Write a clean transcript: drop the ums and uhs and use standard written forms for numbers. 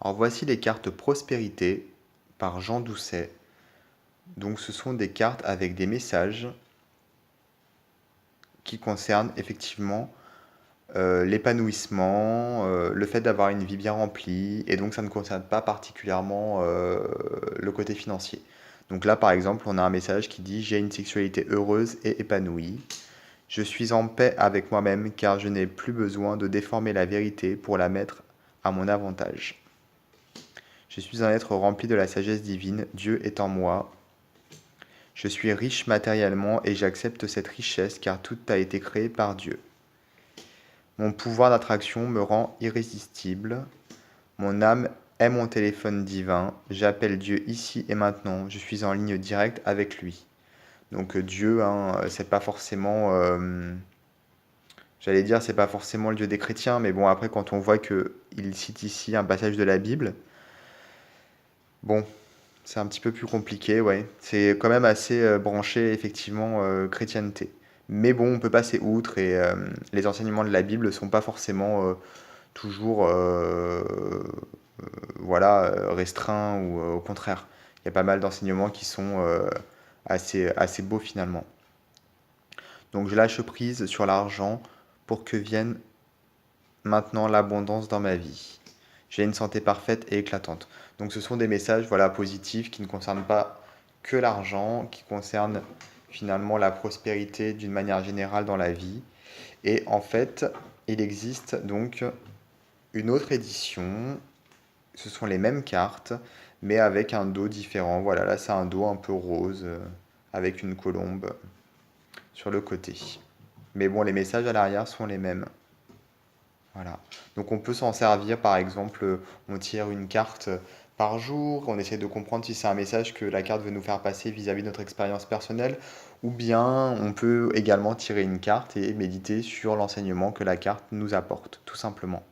Alors voici les cartes Prospérité par Jean Doucet. Donc ce sont des cartes avec des messages qui concernent effectivement l'épanouissement, le fait d'avoir une vie bien remplie, et donc ça ne concerne pas particulièrement le côté financier. Donc là par exemple on a un message qui dit: j'ai une sexualité heureuse et épanouie. Je suis en paix avec moi-même car je n'ai plus besoin de déformer la vérité pour la mettre à mon avantage. Je suis un être rempli de la sagesse divine, Dieu est en moi. Je suis riche matériellement et j'accepte cette richesse car tout a été créé par Dieu. Mon pouvoir d'attraction me rend irrésistible. Mon âme est mon téléphone divin. J'appelle Dieu ici et maintenant. Je suis en ligne directe avec lui. Donc Dieu, hein, c'est pas forcément, j'allais dire, c'est pas forcément le Dieu des chrétiens, mais bon, après, quand on voit que il cite ici un passage de la Bible, bon, c'est un petit peu plus compliqué, ouais. C'est quand même assez branché, effectivement, chrétienté. Mais bon, on peut passer outre, et les enseignements de la Bible ne sont pas forcément toujours voilà, restreints, ou au contraire. Il y a pas mal d'enseignements qui sont assez beaux finalement. Donc je lâche prise sur l'argent pour que vienne maintenant l'abondance dans ma vie. J'ai une santé parfaite et éclatante. Donc ce sont des messages, voilà, positifs qui ne concernent pas que l'argent, qui concernent finalement la prospérité d'une manière générale dans la vie. Et en fait, il existe donc une autre édition. Ce sont les mêmes cartes, mais avec un dos différent. Voilà, là c'est un dos un peu rose, avec une colombe sur le côté. Mais bon, les messages à l'arrière sont les mêmes. Voilà. Donc on peut s'en servir, par exemple, on tire une carte par jour, on essaie de comprendre si c'est un message que la carte veut nous faire passer vis-à-vis de notre expérience personnelle, ou bien on peut également tirer une carte et méditer sur l'enseignement que la carte nous apporte, tout simplement.